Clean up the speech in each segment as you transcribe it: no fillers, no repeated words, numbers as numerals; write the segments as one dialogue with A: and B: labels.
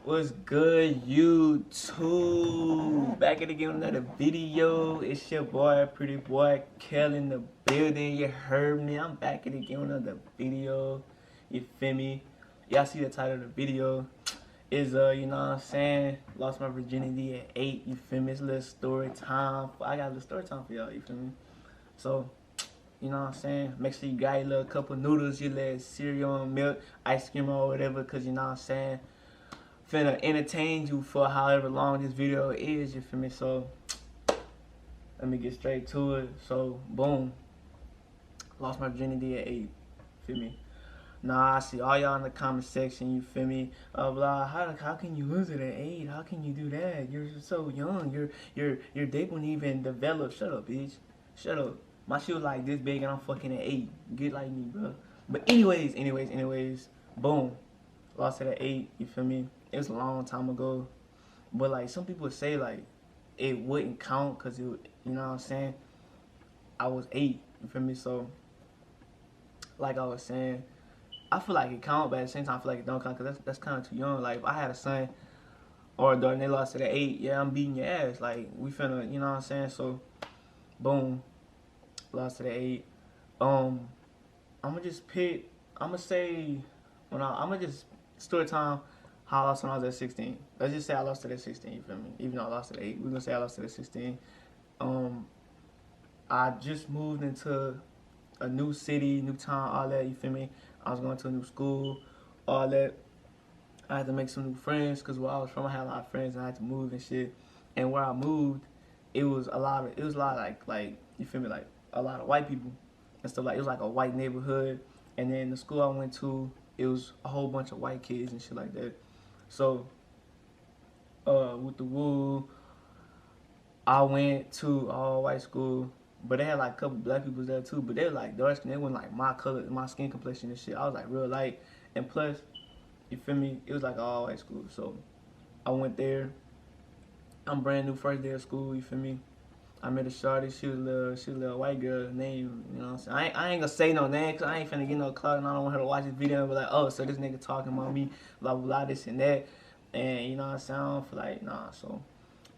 A: What's good, YouTube? Back at again with another video. It's your boy, pretty boy, Kel in the building. You heard me. I'm back at again with another video. You feel me? Y'all see the title of the video? Is you know what I'm saying? Lost my virginity at 8. You feel me? It's a little story time. I got a little story time for y'all. You feel me? So you know what I'm saying? Make sure you got your little cup of noodles, your little cereal and milk, ice cream or whatever, cause you know what I'm saying? Finna entertain you for however long this video is, you feel me? So let me get straight to it. So boom, lost my virginity at 8, feel me? Nah, I see all y'all in the comment section, you feel me? Blah, how can you lose it at 8? How can you do that? You're so young. Your dick wouldn't even develop. Shut up, bitch. Shut up. My shit was like this big and I'm fucking at 8. Get like me, bro. But anyways, boom. Lost it at 8, you feel me? It was a long time ago. But like some people say like it wouldn't count because it, you know what I'm saying? I was 8, you feel me? So like I was saying, I feel like it count, but at the same time I feel like it don't count because that's kind of too young. Like if I had a son or a daughter and they lost it at 8, yeah, I'm beating your ass. Like we finna, you know what I'm saying? So boom, lost it at 8. Um, I'm gonna just pick. I'm gonna say I'm gonna just story time how I lost when I was at 16. Let's just say I lost it at 16. You feel me? Even though I lost it at 8, we're gonna say I lost it at 16. Um, I just moved into a new city, new town, all that. You feel me? I was going to a new school, all that. I had to make some new friends because where I was from, I had a lot of friends, and I had to move and shit. And where I moved, it was a lot of like you feel me, like a lot of white people and stuff like. It was like a white neighborhood, and then the school I went to, it was a whole bunch of white kids and shit like that. So, with the woo, I went to all white school, but they had like a couple black people there too. But they were like dark skin. They weren't like my color, my skin complexion and shit. I was like real light, and plus, you feel me? It was like all white school. So I went there. I'm brand new first day of school. You feel me? I met a shorty. She was a little white girl. Name, you know what I'm saying? I ain't gonna say no name because I ain't finna get no clout and I don't want her to watch this video and be like, oh, so this nigga talking about me, blah blah blah, this and that. And you know what I'm saying? I don't feel like nah. So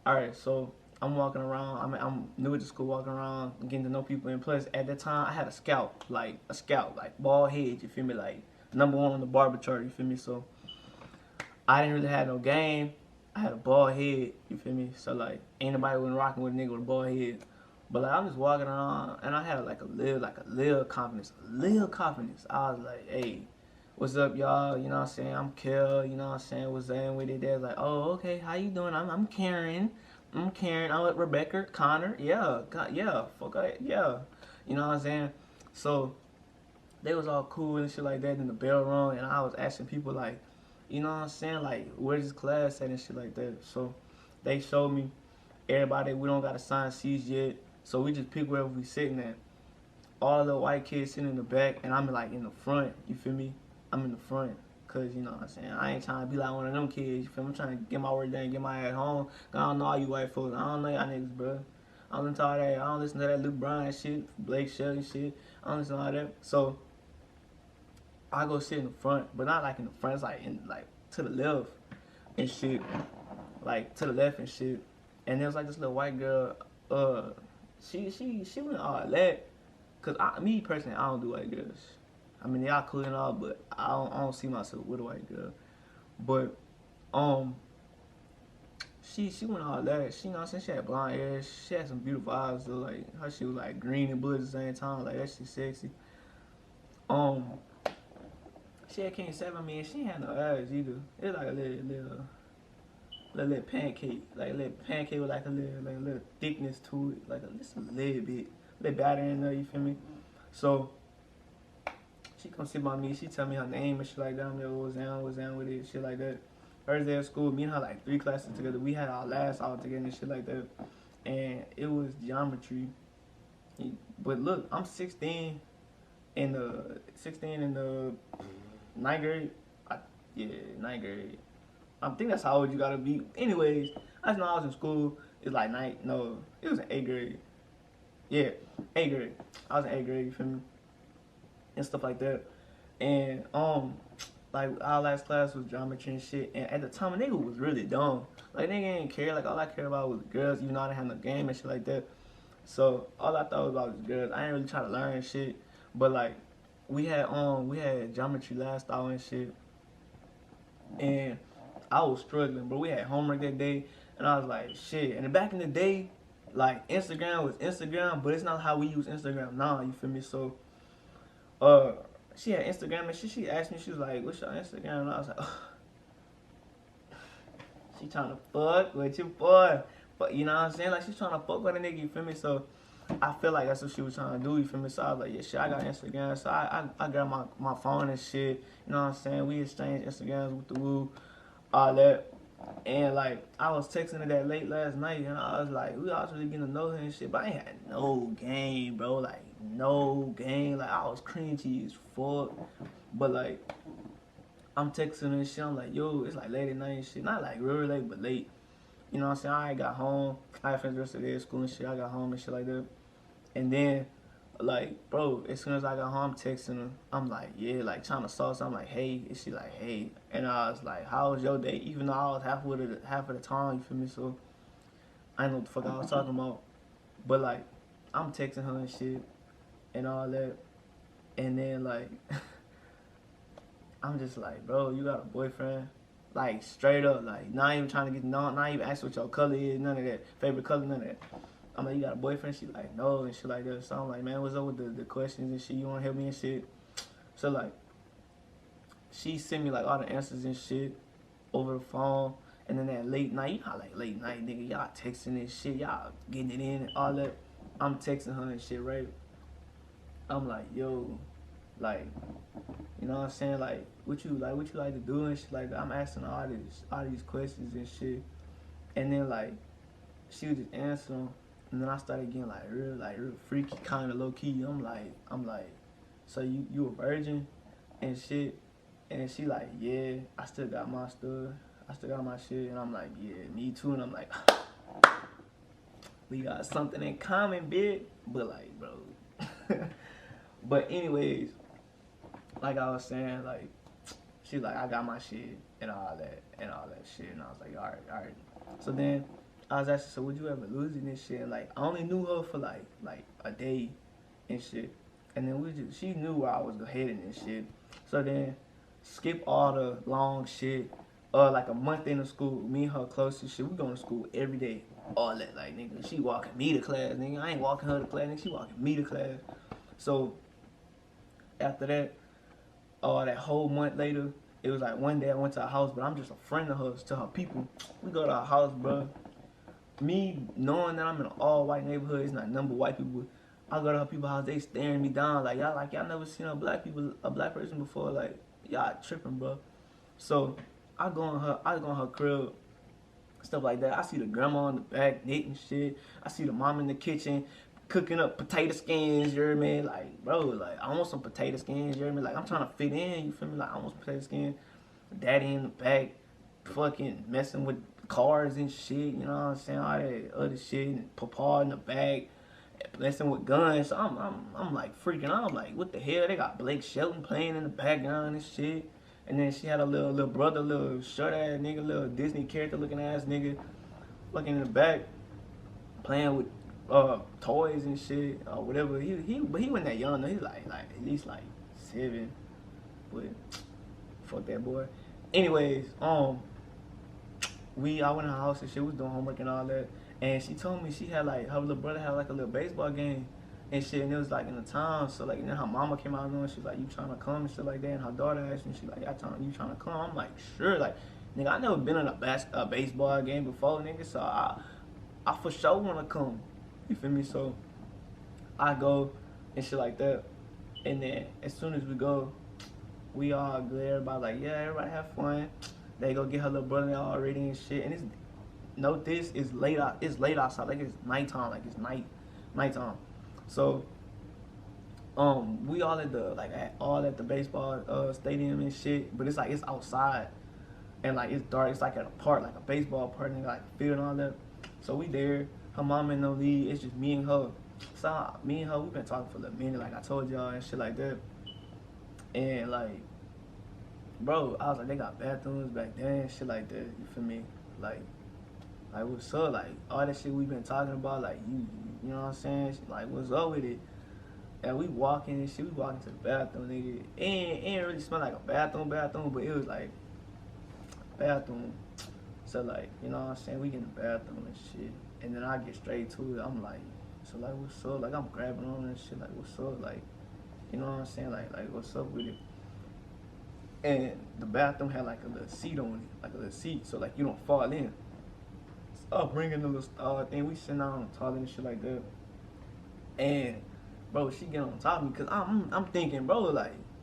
A: all right, so I'm walking around. I'm new at the school, walking around, getting to know people. And plus, at that time, I had a scout, like bald head. You feel me? Like #1 on the barber chart. You feel me? So I didn't really have no game. I had a bald head. You feel me? So like, ain't nobody was rocking with a nigga with a bald head. But like, I'm just walking around, and I had like a little confidence, I was like, hey. What's up, y'all? You know what I'm saying? I'm Kel. You know what I'm saying? What's up with it? They're like, oh, okay. How you doing? I'm Karen. I'm Karen. I'm with Rebecca. Connor. Yeah. God, yeah. Fuck it. Yeah. You know what I'm saying? So they was all cool and shit like that. And the bell rung, and I was asking people like, you know what I'm saying? Like, where's this class at and shit like that. So they showed me everybody. We don't got assigned seats yet, so we just pick wherever we sitting at. All the white kids sitting in the back, and I'm like in the front. You feel me? I'm in the front. Cause you know what I'm saying, I ain't trying to be like one of them kids. You feel me? I'm trying to get my work done, get my ass home. I don't know all you white folks. I don't know y'all niggas, bro. I don't listen to all that. I don't listen to that Luke Bryan shit, Blake Shelly shit. I don't listen to all that. So I go sit in the front, but not like in the front. It's like in like to the left and shit, like to the left and shit. And there was like this little white girl. Uh, she went all that. Cause me personally, I don't do white girls. I mean, y'all cool and all, but I don't see myself with a white girl. But um, she went all that. She, you know what I'm saying? She had blonde hair. She had some beautiful eyes though. Like her shit was like green and blue at the same time. Like that shit sexy. Um, she had King 7. Man, she ain't had no ass either. It was like a little pancake, like a little pancake with like a little thickness to it, like just a little batter in there. You feel me? So she come sit by me. She tell me her name and shit like that. I'm like, what's down with it, shit like that. First day of school, me and her like 3 classes together. We had our last all together and shit like that. And it was geometry. But look, I'm 16 in the ninth grade. Yeah, ninth grade. I think that's how old you gotta be. Anyways, I just know I was in school. It's like ninth. No, it was in 8th grade. Yeah, 8th grade. I was in 8th grade. You feel me? And stuff like that. And like our last class was geometry and shit. And at the time, a nigga was really dumb. Like nigga didn't care. Like all I cared about was girls. Even though I didn't have no game and shit like that. So all I thought about was girls. I didn't really try to learn shit. But like we had geometry last hour and shit. And I was struggling, bro. We had homework that day, and I was like, shit. And back in the day, like Instagram was Instagram, but it's not how we use Instagram now. You feel me? So, uh, she had Instagram and she asked me, she was like, "What's your Instagram?" And I was like, oh, she trying to fuck with you, boy. But you know what I'm saying? Like she's trying to fuck with a nigga. You feel me? So I feel like that's what she was trying to do. You feel me? So I was like, yeah, shit, I got Instagram. So I got my phone and shit. You know what I'm saying? We exchanged Instagrams with the woo, all that. And like I was texting her that late last night, and I was like, we was really getting to know her and shit, but I ain't had no game, bro. Like no game. Like I was cringy as fuck. But like I'm texting her and shit. I'm like, yo, it's like late at night and shit. Not like real late, but late. You know what I'm saying? I got home. I finished the rest of the day at school and shit. I got home and shit like that. And then, like, bro, as soon as I got home, I'm texting her. I'm like, yeah, like trying to sauce. I'm like, hey. And she like, hey. And I was like, how was your day? Even though I was half of the time, you feel me? So I didn't know what the fuck I was talking about. But like, I'm texting her and shit and all that. And then like, I'm just like, bro, you got a boyfriend? Like straight up, like not even trying to get not even ask what your color is, none of that, favorite color, none of that. I'm like, you got a boyfriend? She like, no, and shit like that. So I'm like, man, what's up with the questions and shit? You wanna help me and shit? So like, she sent me like all the answers and shit over the phone. And then that late night, you know, like late night, nigga, y'all texting and shit, y'all getting it in and all that. I'm texting her and shit, right? I'm like, yo, like, you know what I'm saying? Like, what you like to do and shit like that. I'm asking all these questions and shit. And then like, she would just answer them. And then I started getting like real freaky, kind of low key. I'm like, so you a virgin and shit? And she like, yeah, I still got my stuff. I still got my shit. And I'm like, yeah, me too. And I'm like, we got something in common, big. But like, bro. But anyways, like I was saying, like, she's like, I got my shit and all that shit. And I was like, all right. So then I was asking, so would you ever lose it and shit? And like, I only knew her for like a day and shit. And then she knew where I was heading and shit. So then skip all the long shit. Like a month into school, me and her close and shit. We going to school every day. All that, like, nigga, she walking me to class, nigga. I ain't walking her to class, nigga. She walking me to class. So after that, that whole month later, it was like one day I went to her house, but I'm just a friend of hers, to her people. We go to her house, bro. Me knowing that I'm in an all-white neighborhood, it's not number white people. I go to her people's house, they staring me down like y'all never seen a black person before, like y'all tripping, bro. So I go in her crib, stuff like that. I see the grandma in the back knitting shit. I see the mom in the kitchen cooking up potato skins, you hear me? Like, bro, like, I want some potato skins, you hear me? Like, I'm trying to fit in, you feel me? Like, I want some potato skins. Daddy in the back, fucking messing with cars and shit, you know what I'm saying? All that other shit, and papa in the back, messing with guns. So I'm like freaking out. I'm like, what the hell? They got Blake Shelton playing in the background and shit. And then she had a little brother, little short ass nigga, little Disney character looking ass nigga, fucking in the back, playing with toys and shit or whatever. But he wasn't that young though. He's like at least like 7. But fuck that boy. Anyways, I went in her house and shit, was doing homework and all that. And she told me she had like her little brother had like a little baseball game and shit, and it was like in the town. So like, and then her mama came out and she's like, you trying to come and shit like that. And her daughter asked me, she's like, you trying to come? I'm like, sure. Like, nigga, I never been in a baseball game before, nigga. So I for sure wanna come. You feel me? So I go and shit like that. And then as soon as we go, we all good. Everybody like, yeah, everybody have fun. They go get her little brother already and shit. And it's late out. It's late outside. Like it's nighttime. Like it's nighttime. So we all at the baseball stadium and shit. But it's like it's outside and like it's dark. It's like at a park, like a baseball park, and like field and all that. So we there. Her mom in no lead. It's just me and her. So me and her, we've been talking for a minute, like I told y'all and shit like that. And like bro, I was like, they got bathrooms back then, shit like that. You feel me? Like, what's up? Like, all that shit we been talking about, like, you know what I'm saying? Like, what's up with it? And we walking and shit, we walking to the bathroom, nigga. It ain't really smell like a bathroom, but it was like bathroom. So like, you know what I'm saying? We get in the bathroom and shit. And then I get straight to it. I'm like, so like, what's up? Like, I'm grabbing on and shit. Like, what's up? Like, you know what I'm saying? Like, what's up with it? And the bathroom had like a little seat on it, like a little seat, so like you don't fall in. So I'm bringing the little thing. We sitting down on the toilet and shit like that. And bro, she get on top of me because I'm thinking, bro,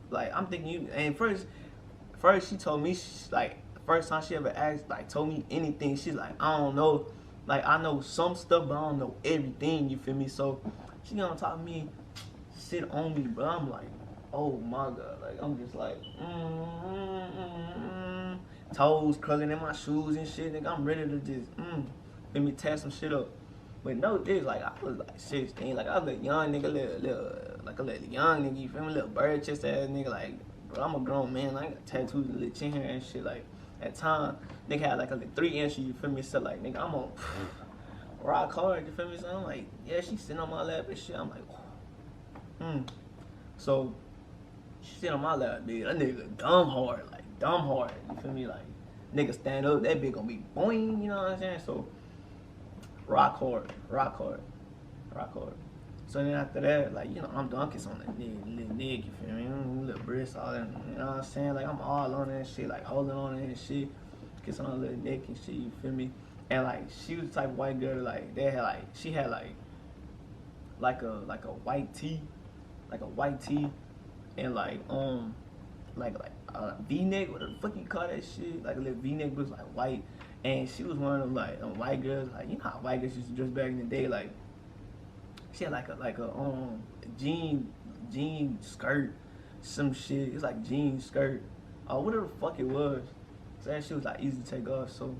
A: like I'm thinking you. And first she told me like the first time she ever asked, like told me anything. She's like, I don't know, like I know some stuff, but I don't know everything. You feel me? So she get on top of me, sit on me, bro. I'm like, oh my god, like I'm just like, toes curling in my shoes and shit. Nigga, I'm ready to just, let me tear some shit up. But no, this like I was like 16, like I was a young nigga, like a little young nigga. You feel me? Little bird chest ass nigga. Like, bro, I'm a grown man. Like, I got tattoos, a little chin hair and shit. Like at time, nigga had like a little 3 inch. You feel me? So like, nigga, I'm on rock hard. You feel me? So I'm like, yeah, she sitting on my lap and shit. I'm like, So she sit on my lap, bitch. That nigga dumb hard, like dumb hard. You feel me? Like nigga stand up, that bitch gonna be boing. You know what I'm saying? So rock hard, rock hard, rock hard. So then after that, like you know, I'm dunking on that little nigga. You feel me? Little breasts, all that. You know what I'm saying? Like I'm all on that shit, like holding on that shit, kissing on her little neck and shit. You feel me? And like she was the type of white girl, like they had like she had like a white tee, like a white tee and like V-neck, what the fuck you call that shit? Like a little V-neck was like white, and she was one of them like white girls, like you know how white girls used to dress back in the day, like she had like a jean skirt, some shit. It's like jean skirt, or whatever the fuck it was. So that shit was like easy to take off. So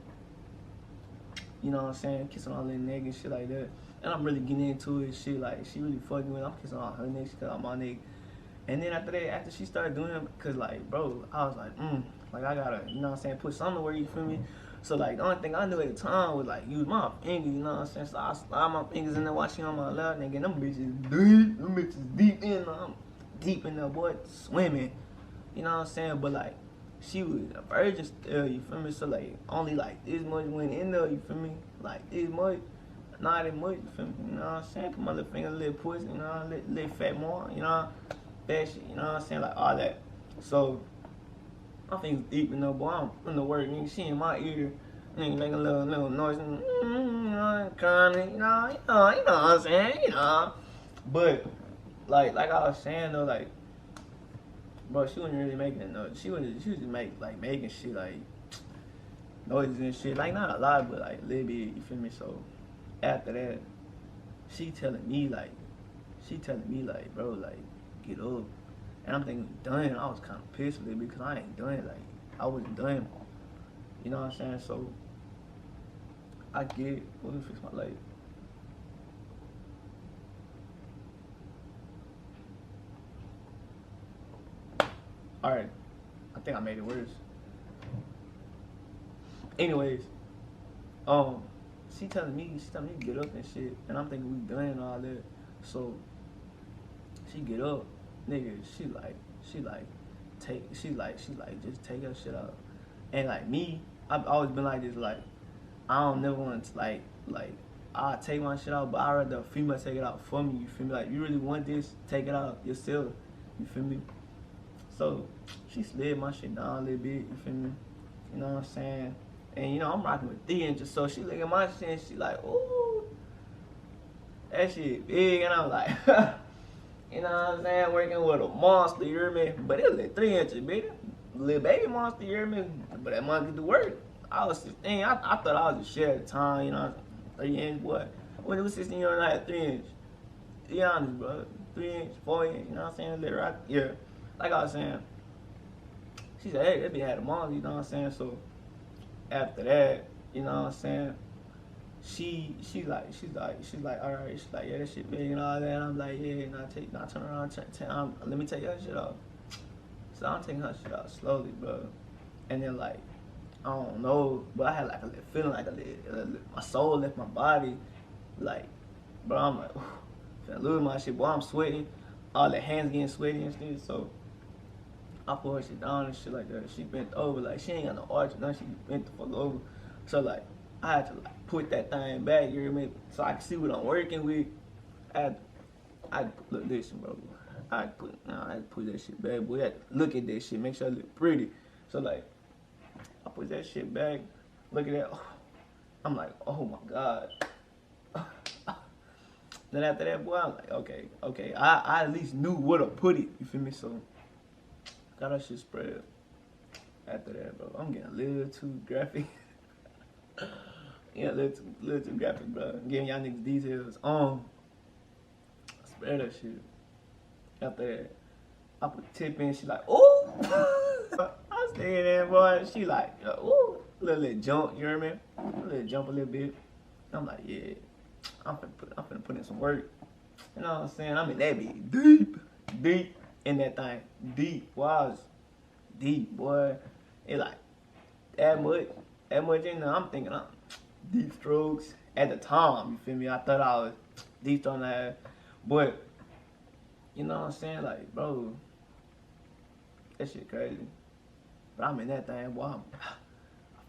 A: you know what I'm saying, kissing all her neck and shit like that. And I'm really getting into it, shit like she really fucking with. I'm kissing all her neck, she cut out my neck. And then after that, after she started doing it, cause like, bro, I was like, like I gotta, you know what I'm saying, put something where you feel me. So like, the only thing I knew at the time was like use my fingers, you know what I'm saying. So I slide my fingers in there, watching on my left, nigga. And them bitches deep in, I'm deep in there, boy, swimming. You know what I'm saying? But like, she was a virgin still, you feel me? So like, only like this much went in there, you feel me? Like this much. Not that much, you feel me? You know what I'm saying? Put my little finger, little pussy, you know, little fat more, you know. That shit, you know what I'm saying? Like all that. So my thing's deep in there, boy. I'm in the work, nigga. She in my ear, nigga making a little noise, you know, crying, you know what I'm saying, you know. But like I was saying though, like, bro, she wasn't really making it noise. She was just making shit like noises and shit, like not a lot, but like a little bit. You feel me? So after that, she telling me like, bro, like, get up. And I'm thinking, done. I was kind of pissed with it because I ain't done. Like, I wasn't done. You know what I'm saying? So, I get, let me fix my light. Alright. I think I made it worse. Anyways, she telling me to get up and shit. And I'm thinking we done and all that. So, she get up, nigga. She just take her shit out. And like me, I've always been like this. Like I don't never want to like I take my shit out, but I rather a female take it out for me. You feel me? Like you really want this, take it out yourself. You feel me? So she slid my shit down a little bit. You feel me? You know what I'm saying? And you know I'm rocking with 3 inches, so she look at my shit and she like, ooh, that shit big, and I'm like. You know what I'm saying? Working with a monster, you hear me? But it was like 3 inches, baby. Little baby monster, you hear me? But that monster do work. I was 16. I thought I was a shit at the time, you know. 3 inch, boy. When it was 16, you know, I had 3 inch. Be honest, bro. 3 inch, 4 inch, you know what I'm saying? Little rock. Yeah. Like I was saying. She said, hey, that bitch had a monster, you know what I'm saying? So after that, you know what I'm saying? She's like, all right. She's like, yeah, that shit big and all that. And I'm like, yeah, now turn around, let me take that shit off. So I'm taking her shit out slowly, bro. And then like, I don't know, but I had like a little feeling like my soul left my body. Like, bro, I'm like, finna lose my shit, boy. I'm sweating. All the hands getting sweaty and shit. So I put her shit down and shit like that. She bent over, like she ain't got no arch, nothing. She bent the fuck over. So like, I had to like put that thing back, you hear me? So I can see what I'm working with. I look this, bro. I had to put that shit back, boy. I had to look at that shit, make sure it look pretty. So like, I put that shit back. Look at that. I'm like, oh my god. Then after that, boy, I'm like, okay. I at least knew where to put it. You feel me? So got that shit spread. After that, bro, I'm getting a little too graphic. Yeah, a little too graphic, bro. I'm giving y'all niggas details. Spread that shit. After that, I put tip in. She like, ooh. I stay there, boy. She like, ooh, little jump. You hear me? A little jump a little bit. I'm like, yeah. I'm finna put in some work. You know what I'm saying? I'm in that bitch deep in that thing. Deep. Boy, I was deep, boy. It like that much in there. I'm thinking I'm deep strokes at the time. You feel me? I thought I was deep on that, but you know what I'm saying? Like, bro, that shit crazy. But I'm in that thing, boy. I'm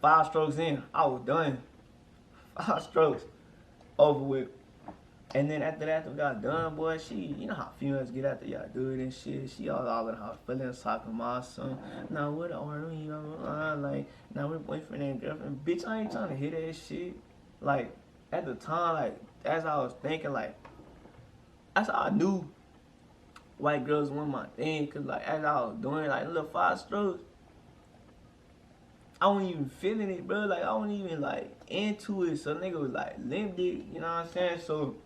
A: 5 strokes in, I was done. 5 strokes over with. And then after we got done, boy, you know how females get after y'all do it and shit. She all in her feelings, talking about some, now what are we, like, now we're boyfriend and girlfriend. Bitch, I ain't trying to hear that shit. Like, at the time, like, as I was thinking, like, that's how I knew white girls weren't my thing. Cause like, as I was doing, like, little 5 strokes, I wasn't even feeling it, bro. Like, I wasn't even, like, into it. So nigga was, like, limped it, you know what I'm saying? So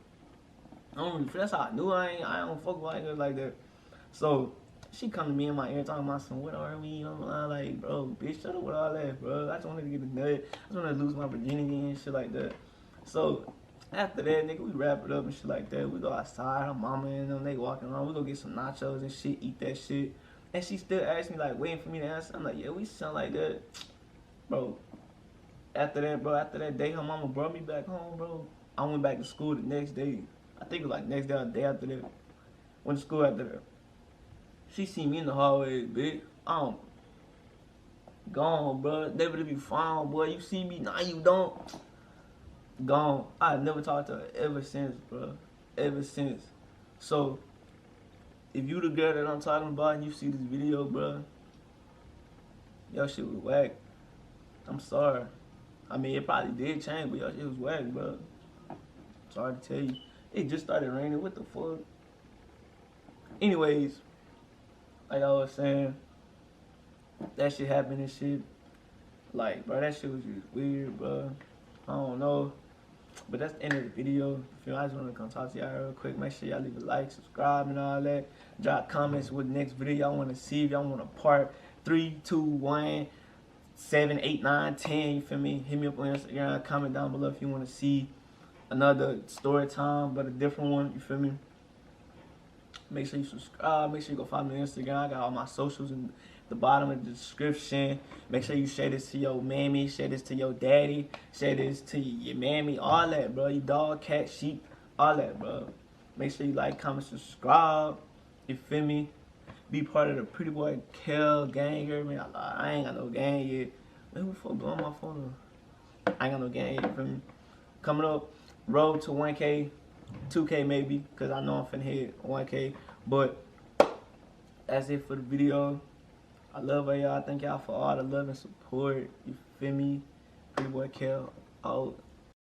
A: I don't really feel. That's how I knew I don't fuck with white girls like that. So she come to me in my ear talking about some, what are we? I'm like, bro, bitch, shut up with all that, bro. I just wanted to get a nut. I just wanted to lose my virginity and shit like that. So after that, nigga, we wrap it up and shit like that. We go outside, her mama and them, they walking around. We go get some nachos and shit, eat that shit. And she still asks me, like, waiting for me to answer. I'm like, yeah, we sound like that. Bro, after that day, her mama brought me back home, bro. I went back to school the next day. I think it was like next day or the day after that. Went to school after that. She see me in the hallway, bitch. I'm gone, bro. Never to be found, boy. You see me, now you don't. Gone. I never talked to her ever since, bro. Ever since. So, if you the girl that I'm talking about and you see this video, bro, your shit was whack. I'm sorry. I mean, it probably did change, but your shit was whack, bro. Sorry to tell you. It just started raining. What the fuck? Anyways, like I was saying, that shit happened and shit. Like, bro, that shit was just weird, bro. I don't know. But that's the end of the video. I just want to come talk to y'all real quick. Make sure y'all leave a like, subscribe, and all that. Drop comments with the next video y'all want to see. If y'all want a part 3, 2, 1, 7, 8, 9, 10, you feel me? Hit me up on Instagram. Comment down below if you want to see another story time, but a different one, you feel me? Make sure you subscribe. Make sure you go follow me on Instagram. I got all my socials in the bottom of the description. Make sure you share this to your mammy, share this to your daddy, share this to your mammy, all that, bro. Your dog, cat, sheep, all that, bro. Make sure you like, comment, subscribe. You feel me? Be part of the Pretty Boy Kel gang here, man. I ain't got no gang yet. Man, who the fuck blowing my phone up? I ain't got no gang yet, you feel me? Coming up, road to 1K, 2K maybe, because I know I'm finna hit 1K. But that's it for the video. I love y'all. Thank y'all for all the love and support. You feel me? Pretty Boy Kel out.